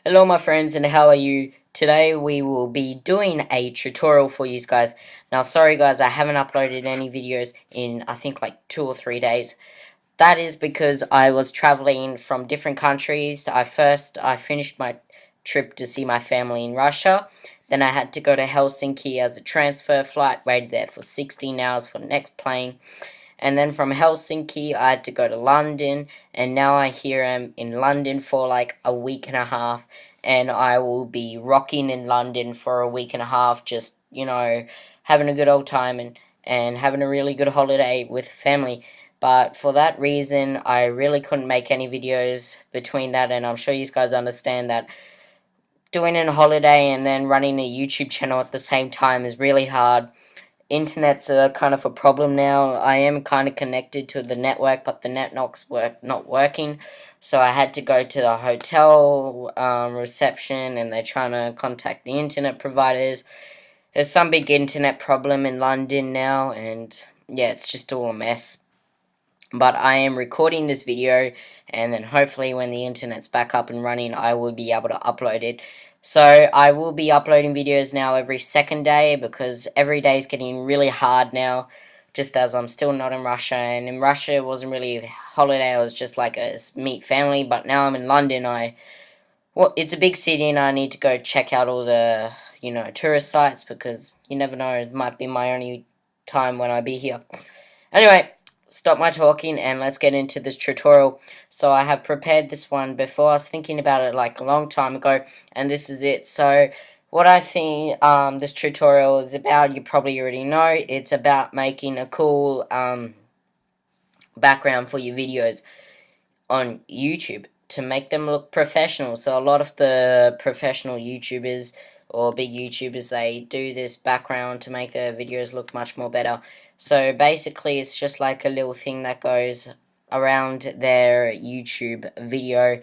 Hello my friends, and how are you? Today we will be doing a tutorial for you guys. Now sorry guys, I haven't uploaded any videos in I think like 2 or 3 days. That is because I was traveling from different countries. I finished my trip to see my family in Russia. Then I had to go to Helsinki as a transfer flight, waited there for 16 hours for the next plane. And then from Helsinki, I had to go to London, and now I here am in London for like a week and a half, and I will be rocking in London for a week and a half, just, having a good old time and having a really good holiday with family. But for that reason, I really couldn't make any videos between that, and I'm sure you guys understand that doing a holiday and then running a YouTube channel at the same time is really hard. Internet's kind of a problem now. I am kind of connected to the network, but the network's not working. So I had to go to the hotel reception, and they're trying to contact the internet providers. There's some big internet problem in London now, and yeah, it's just all a mess. But I am recording this video, and then hopefully when the internet's back up and running, I will be able to upload it. So I will be uploading videos now every second day, because every day is getting really hard now, just as I'm still not in Russia. And in Russia it wasn't really a holiday, it was just like a meet family. But now I'm in London, well, it's a big city, and I need to go check out all the tourist sites, because you never know, it might be my only time when I be here. Anyway, stop my talking and let's get into this tutorial. So I have prepared this one before. I was thinking about it like a long time ago, and this is it. So what I think this tutorial is about, you probably already know. It's about making a cool background for your videos on YouTube to make them look professional. So a lot of the professional YouTubers or big YouTubers, they do this background to make their videos look much more better. So basically it's just like a little thing that goes around their YouTube video,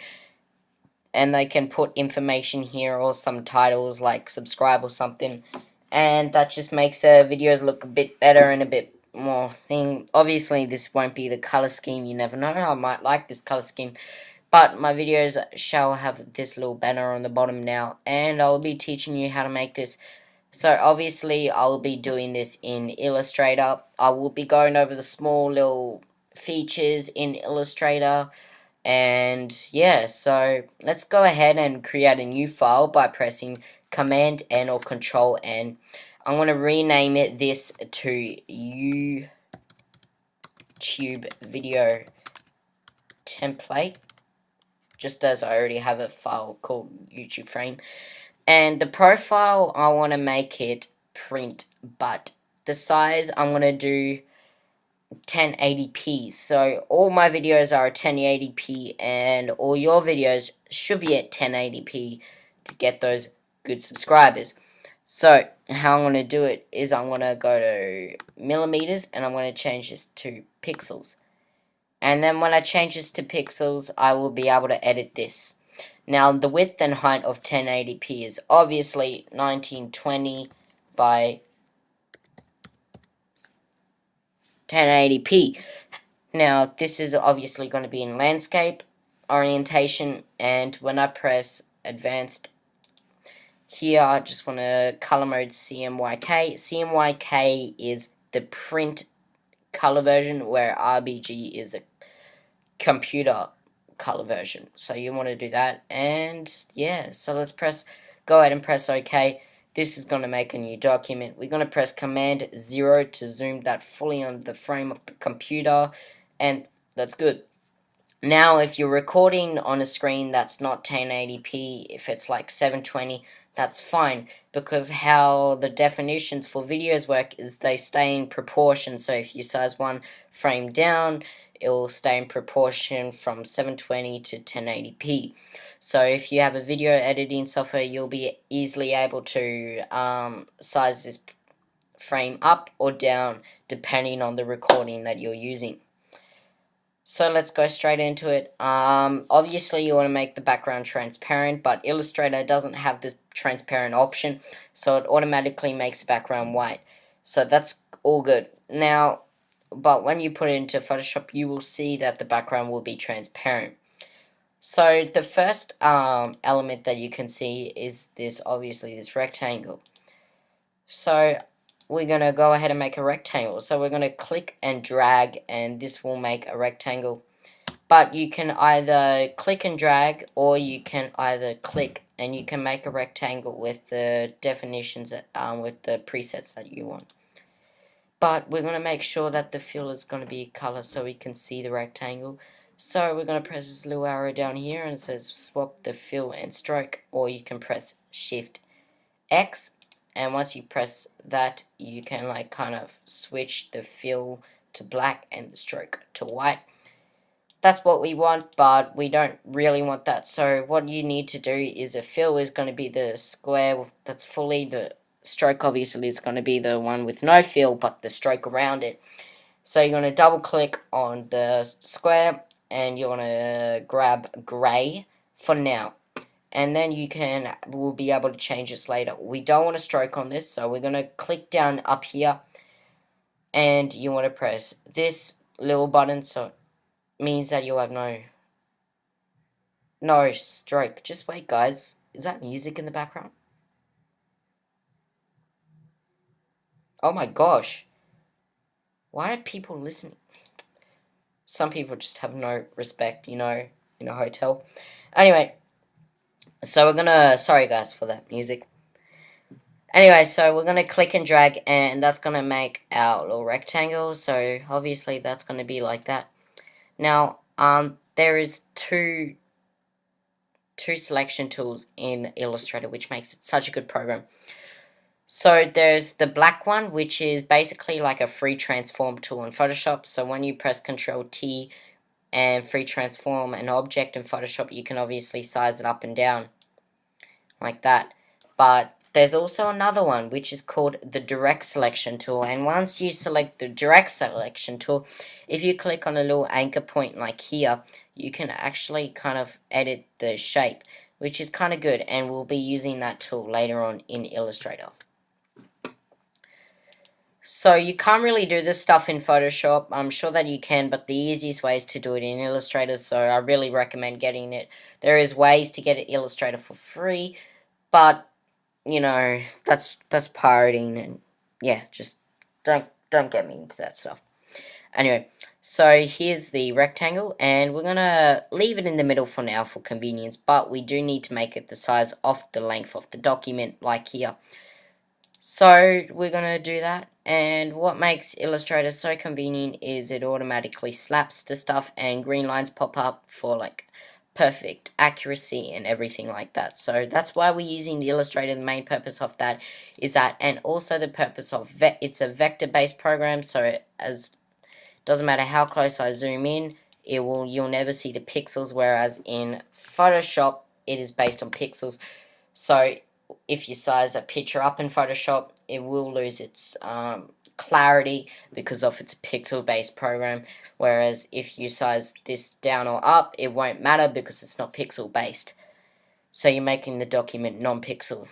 and they can put information here or some titles like subscribe or something, and that just makes their videos look a bit better and a bit more thing. Obviously this won't be the color scheme, you never know, I might like this color scheme, but my videos shall have this little banner on the bottom now, and I'll be teaching you how to make this. So obviously I'll be doing this in Illustrator. I will be going over the small little features in Illustrator. And yeah, so let's go ahead and create a new file by pressing Command N or Control N. I'm going to rename it this to YouTube video template, just as I already have a file called YouTube frame. And the profile, I want to make it print, but the size I'm going to do 1080p. So all my videos are 1080p, and all your videos should be at 1080p to get those good subscribers. So how I'm going to do it is I'm going to go to millimeters, and I'm going to change this to pixels. And then when I change this to pixels, I will be able to edit this. Now the width and height of 1080p is obviously 1920 by 1080p. Now this is obviously going to be in landscape orientation, and when I press advanced here, I just want to color mode CMYK. CMYK is the print color version, where RGB is a computer color version. So you want to do that, and yeah, so let's go ahead and press OK. This is going to make a new document. We're going to press Command 0 to zoom that fully on the frame of the computer, and that's good. Now if you're recording on a screen that's not 1080p, if it's like 720, that's fine, because how the definitions for videos work is they stay in proportion. So if you size one frame down, it will stay in proportion from 720 to 1080p. So if you have a video editing software, you'll be easily able to size this frame up or down depending on the recording that you're using. So let's go straight into it. Obviously you want to make the background transparent, but Illustrator doesn't have this transparent option, so it automatically makes the background white. So that's all good. Now, but when you put it into Photoshop, you will see that the background will be transparent. So the first element that you can see is obviously this rectangle. So we're going to go ahead and make a rectangle. So we're going to click and drag, and this will make a rectangle. But you can either click and drag, or you can either click and you can make a rectangle with the definitions, with the presets that you want. But we're going to make sure that the fill is going to be color so we can see the rectangle. So we're going to press this little arrow down here and it says swap the fill and stroke, or you can press Shift X, and once you press that you can like kind of switch the fill to black and the stroke to white. That's what we want, but we don't really want that. So what you need to do is a fill is going to be the square that's fully, the stroke obviously is going to be the one with no fill but the stroke around it. So you're going to double click on the square and you're going to grab grey for now. And then we'll be able to change this later. We don't want a stroke on this, so we're going to click down up here and you want to press this little button, so it means that you'll have no stroke. Just wait, guys. Is that music in the background? Oh my gosh. Why are people listening? Some people just have no respect, in a hotel. Anyway, so we're gonna, sorry guys for that music. Anyway, so we're gonna click and drag, and that's gonna make our little rectangle. So obviously that's gonna be like that. Now, there is two selection tools in Illustrator, which makes it such a good program. So there's the black one, which is basically like a free transform tool in Photoshop. So when you press Control T and free transform an object in Photoshop, you can obviously size it up and down like that. But there's also another one which is called the direct selection tool, and once you select the direct selection tool, if you click on a little anchor point like here, you can actually kind of edit the shape, which is kind of good, and we'll be using that tool later on in Illustrator. So you can't really do this stuff in Photoshop. I'm sure that you can, but the easiest way is to do it in Illustrator, so I really recommend getting it. There is ways to get Illustrator for free, but that's pirating, and yeah, just don't get me into that stuff. Anyway, so here's the rectangle, and we're gonna leave it in the middle for now for convenience, but we do need to make it the size of the length of the document, like here. So we're gonna do that, and what makes Illustrator so convenient is it automatically slaps the stuff, and green lines pop up for like perfect accuracy and everything like that. So that's why we're using the Illustrator. The main purpose of that is that, and also the purpose of it's a vector based program, so as doesn't matter how close I zoom in, you'll never see the pixels, whereas in Photoshop it is based on pixels. So if you size a picture up in Photoshop, it will lose its clarity because of its pixel based program, whereas if you size this down or up, it won't matter because it's not pixel based. So you're making the document non-pixel.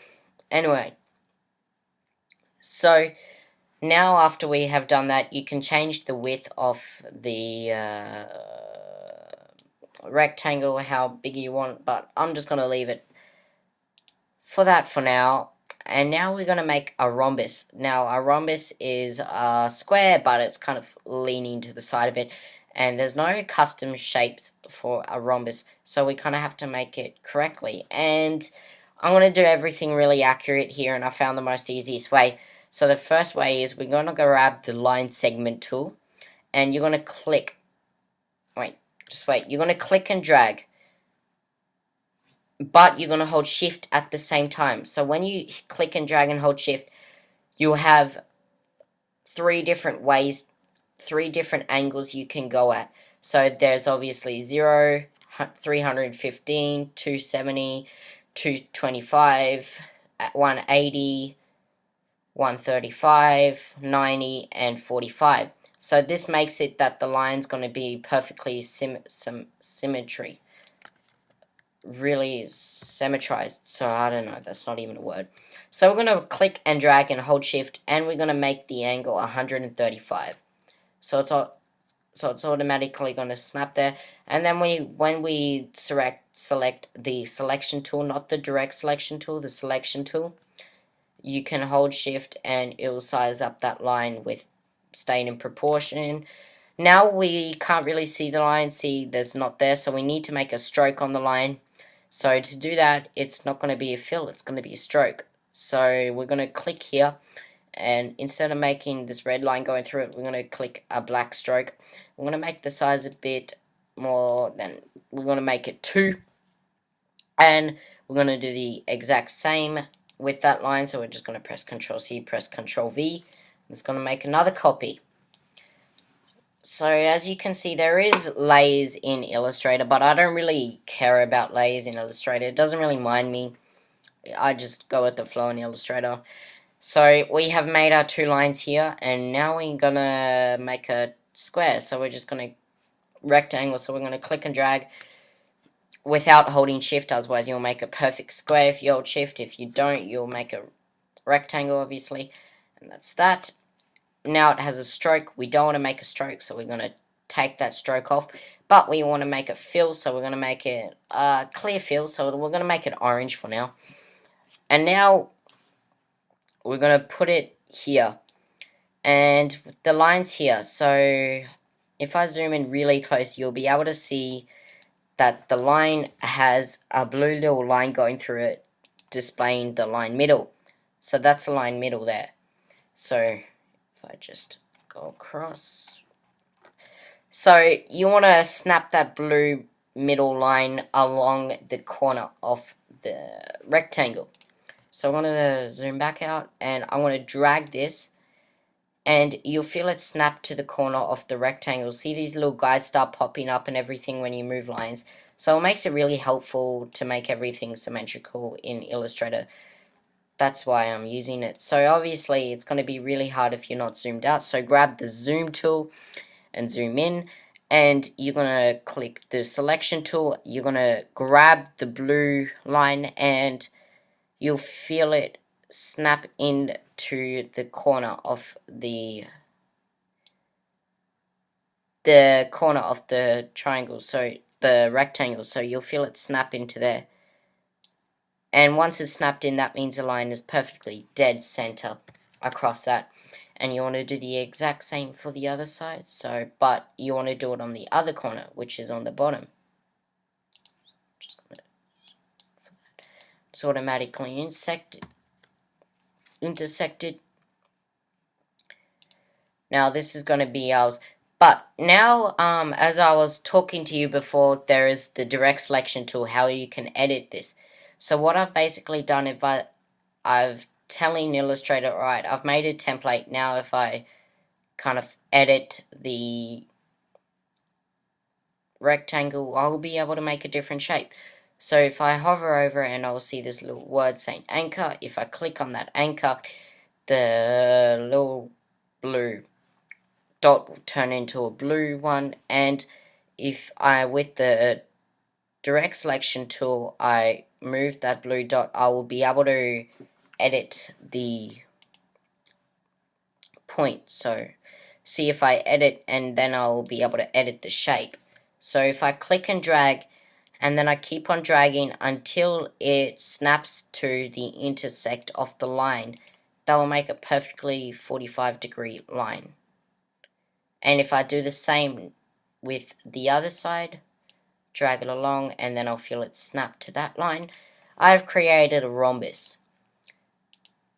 Anyway, so now after we have done that, you can change the width of the rectangle, how big you want, but I'm just going to leave it for that for now. And now we're going to make a rhombus. Now a rhombus is a square, but it's kind of leaning to the side a bit, and there's no custom shapes for a rhombus, so we kind of have to make it correctly. And I'm going to do everything really accurate here, and I found the most easiest way. So the first way is we're going to grab the line segment tool, and you're going to click, you're going to click and drag, but you're going to hold shift at the same time. So when you click and drag and hold shift, you'll have three different angles you can go at. So there's obviously 0, 315, 270, 225, 180, 135, 90, and 45. So this makes it that the line's going to be perfectly symmetry. Really symmetrized. So I don't know, that's not even a word. So we're going to click and drag and hold shift, and we're going to make the angle 135. So it's all So it's automatically going to snap there. And then when we select the selection tool, not the direct selection tool, the selection tool, you can hold shift and it will size up that line with staying in proportion. Now we can't really see the line, see there's not there, so we need to make a stroke on the line. So to do that, it's not going to be a fill, it's going to be a stroke. So we're going to click here, and instead of making this red line going through it, we're going to click a black stroke. We're going to make the size a bit more, then we're going to make it 2, and we're going to do the exact same with that line. So we're just going to press Ctrl C, press Ctrl V. It's going to make another copy. So as you can see, there is layers in Illustrator, but I don't really care about layers in Illustrator. It doesn't really mind me. I just go with the flow in Illustrator. So we have made our 2 lines here, and now we're gonna make a square. So we're just gonna rectangle. So we're gonna click and drag without holding shift, otherwise you'll make a perfect square if you hold shift. If you don't, you'll make a rectangle, obviously. And that's that. Now it has a stroke. We don't want to make a stroke, so we're going to take that stroke off. But we want to make a fill, so we're going to make it a clear fill. So we're going to make it orange for now. And now we're going to put it here. And the line's here. So if I zoom in really close, you'll be able to see that the line has a blue little line going through it, displaying the line middle. So that's the line middle there. So if I just go across. So you want to snap that blue middle line along the corner of the rectangle. So I'm going to zoom back out, and I'm going to drag this, and you'll feel it snap to the corner of the rectangle. See these little guys start popping up and everything when you move lines. So it makes it really helpful to make everything symmetrical in Illustrator. That's why I'm using it. So obviously it's going to be really hard if you're not zoomed out. So grab the zoom tool and zoom in, and you're going to click the selection tool. You're going to grab the blue line, and you'll feel it snap into the corner of the corner of the triangle, so the rectangle. So you'll feel it snap into there. And once it's snapped in, that means the line is perfectly dead center across that. And you want to do the exact same for the other side. So, but you want to do it on the other corner, which is on the bottom. It's automatically intersected. Now this is going to be ours. But now, as I was talking to you before, there is the direct selection tool, how you can edit this. So what I've basically done, if I've telling Illustrator, right, I've made a template. Now if I kind of edit the rectangle, I'll be able to make a different shape. So if I hover over, and I'll see this little word saying anchor. If I click on that anchor, the little blue dot will turn into a blue one. And if I, with the direct selection tool, I move that blue dot, I will be able to edit the point. So see if I edit, and then I'll be able to edit the shape. So if I click and drag, and then I keep on dragging until it snaps to the intersect of the line, that will make a perfectly 45-degree line. And if I do the same with the other side, drag it along, and then I'll feel it snap to that line, I've created a rhombus.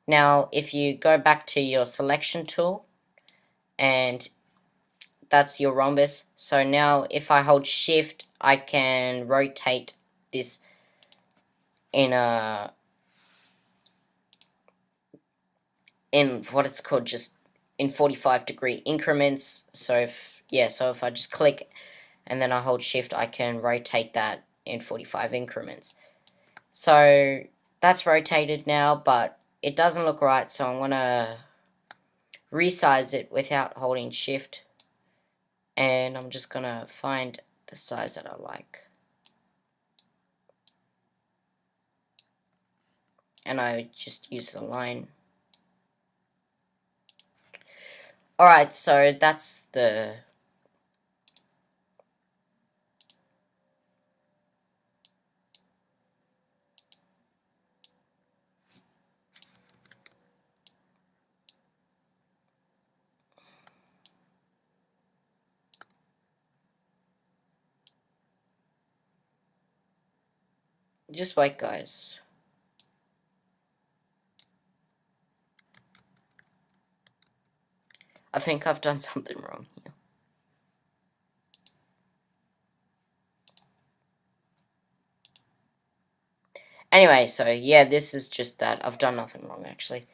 Now if you go back to your selection tool, and that's your rhombus. So now if I hold shift, I can rotate this in what it's called, just in 45-degree increments. So if I just click and then I hold shift, I can rotate that in 45 increments. So that's rotated now, but it doesn't look right, so I'm gonna resize it without holding shift, and I'm just gonna find the size that I like, and I just use the line. Alright, so that's the Just wait, guys. I think I've done something wrong here. Anyway, so yeah, this is just that. I've done nothing wrong, actually.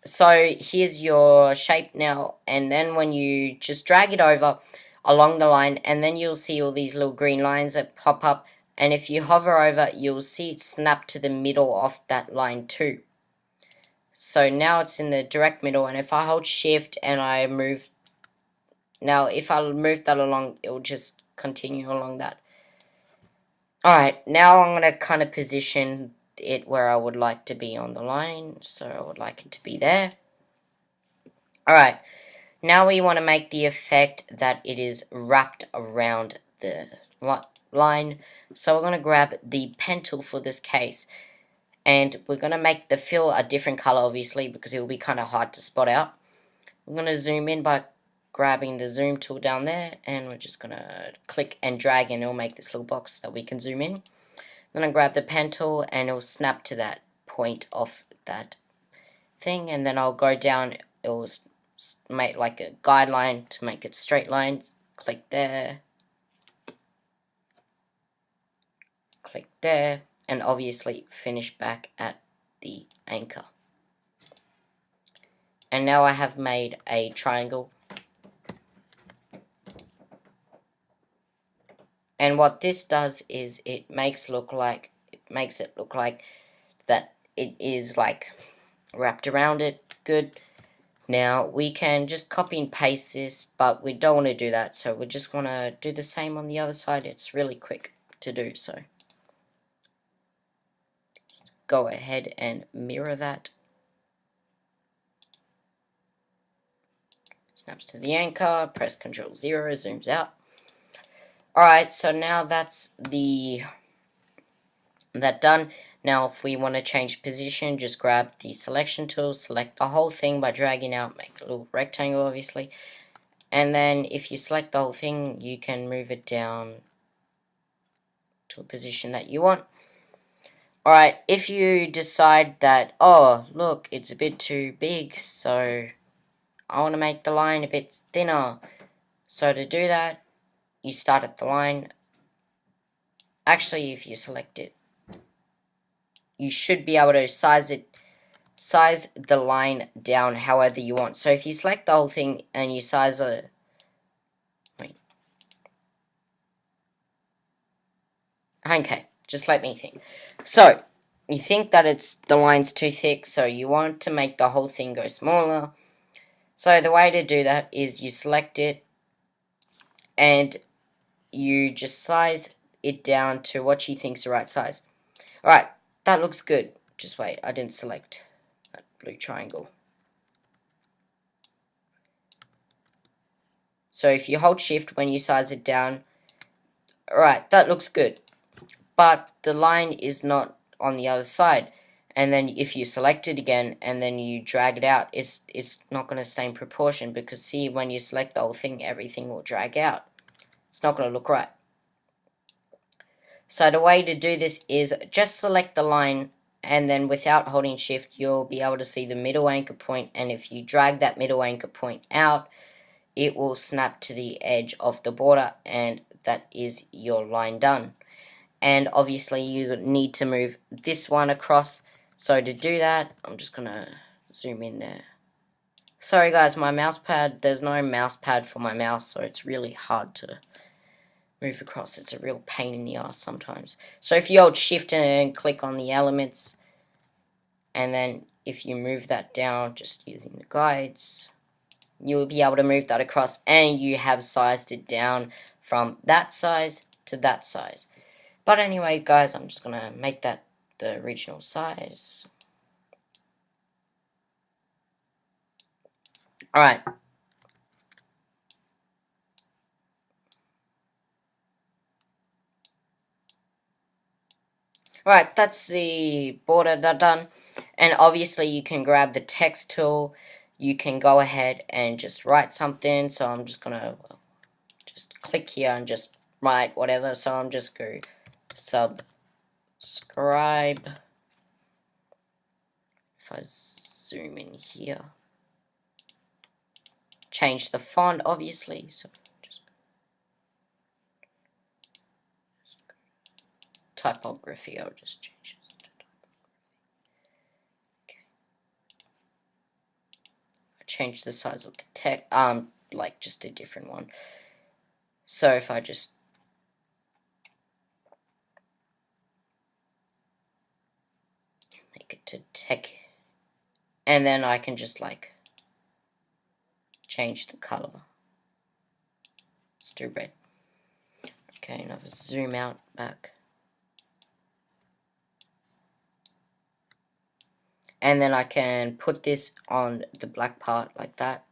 So here's your shape now, and then when you just drag it over along the line, and then you'll see all these little green lines that pop up, and if you hover over, you'll see it snap to the middle of that line too. So now it's in the direct middle, and if I hold shift and I move, now if I move that along, it will just continue along that. Alright, now I'm going to kind of position it where I would like to be on the line, so I would like it to be there. Alright, now we want to make the effect that it is wrapped around the line, so we're going to grab the pen tool for this case, and we're going to make the fill a different color, obviously, because it will be kind of hard to spot out. I'm going to zoom in by grabbing the zoom tool down there, and we're just going to click and drag, and it'll make this little box that we can zoom in. I'm going to grab the pen tool, and it'll snap to that point of that thing, and then I'll go down, it'll make like a guideline to make it straight lines. Click there, and obviously finish back at the anchor. And now I have made a triangle. And what this does is it makes it look like that it is like wrapped around it. Good. Now we can just copy and paste this, but we don't want to do that, so we just want to do the same on the other side. It's really quick to do, so go ahead and mirror that. Snaps to the anchor, press Ctrl 0, zooms out. Alright, so now that's that done. Now if we want to change position, just grab the selection tool, select the whole thing by dragging out, make a little rectangle obviously, and then if you select the whole thing, you can move it down to a position that you want. Alright, if you decide that, oh look, it's a bit too big, so I want to make the line a bit thinner, so to do that, you start at the line. Actually, if you select it, you should be able to size the line down however you want. So if you select the whole thing and you size it, okay, just let me think. So you think that the line's too thick, so you want to make the whole thing go smaller. So the way to do that is you select it and you just size it down to what you think's the right size. Alright, that looks good. Just wait, I didn't select that blue triangle. So if you hold shift when you size it down, alright, that looks good. But the line is not on the other side. And then if you select it again and then you drag it out, it's not going to stay in proportion, because see, when you select the whole thing, everything will drag out. It's not going to look right. So the way to do this is just select the line, and then without holding shift, you'll be able to see the middle anchor point, and if you drag that middle anchor point out, it will snap to the edge of the border, and that is your line done. And obviously you need to move this one across, so to do that, I'm just gonna zoom in there. Sorry guys, my mouse pad, there's no mouse pad for my mouse, so it's really hard to move across. It's a real pain in the ass sometimes. So if you hold shift and click on the elements, and then if you move that down just using the guides, you'll be able to move that across, and you have sized it down from that size to that size. But anyway guys, I'm just gonna make that the original size. Alright. Alright, that's the border done. And obviously you can grab the text tool. You can go ahead and just write something. So I'm just gonna just click here and just right, whatever. So I'm just go subscribe. If I zoom in here, change the font, obviously. So just typography, I'll just change it to typography. Okay. I change the size of the text, like just a different one. So if I just make it to tech, and then I can just like change the color. Let's do red. Okay, now zoom out back. And then I can put this on the black part like that.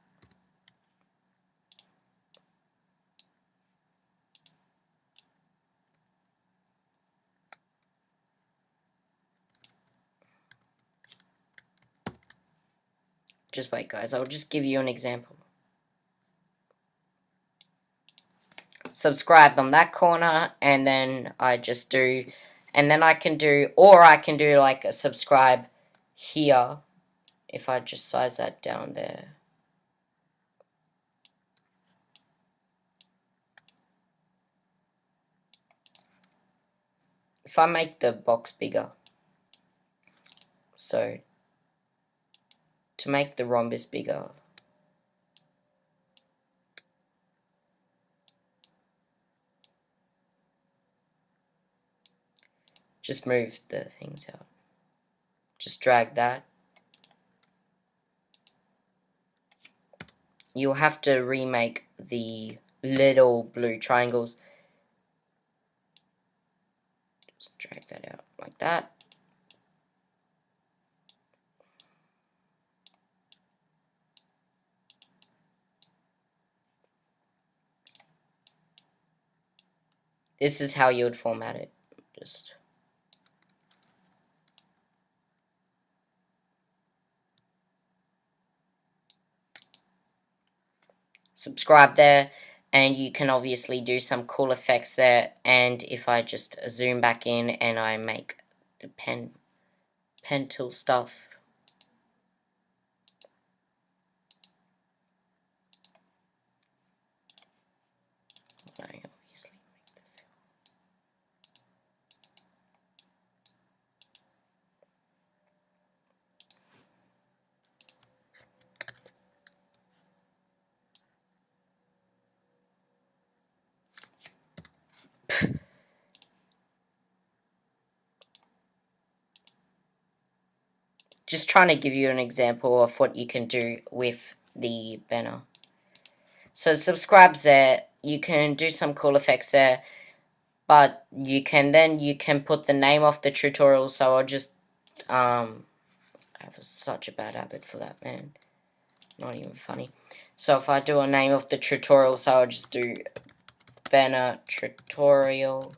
Just wait, guys, I'll just give you an example. Subscribe on that corner, and then I just do, and then I can do, or I can do like a subscribe here, if I just size that down there. If I make the box bigger, so to make the rhombus bigger, just move the things out. Just drag that. You'll have to remake the little blue triangles. Just drag that out like that. This is how you would format it. Just subscribe there, and you can obviously do some cool effects there. And if I just zoom back in and I make the pen tool stuff, I obviously make the just trying to give you an example of what you can do with the banner. So subscribe's there. You can do some cool effects there, but you can put the name of the tutorial. So I'll just I have such a bad habit for that, man. Not even funny. So if I do a name of the tutorial, so I'll just do banner tutorial.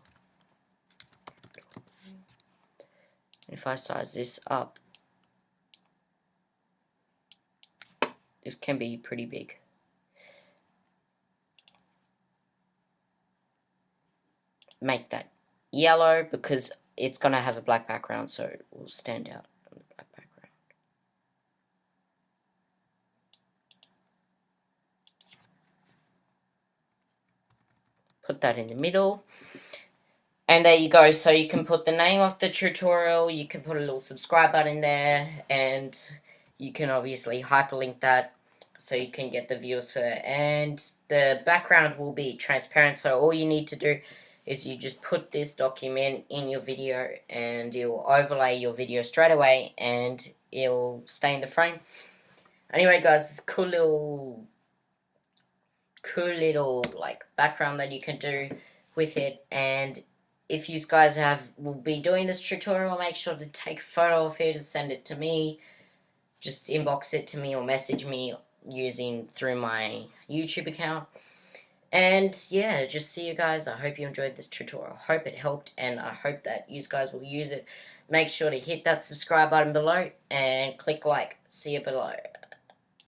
If I size this up, this can be pretty big. Make that yellow because it's gonna have a black background, so it will stand out on the black background. Put that in the middle. And there you go. So you can put the name of the tutorial, you can put a little subscribe button there, and you can obviously hyperlink that so you can get the viewers to it. And the background will be transparent, so all you need to do is you just put this document in your video and it'll overlay your video straight away and it'll stay in the frame. Anyway, guys, it's cool little like background that you can do with it. And if you guys will be doing this tutorial, make sure to take a photo of it and send it to me. Just inbox it to me or message me through my YouTube account. And yeah, just see you guys. I hope you enjoyed this tutorial. I hope it helped, and I hope that you guys will use it. Make sure to hit that subscribe button below and click like. See you below.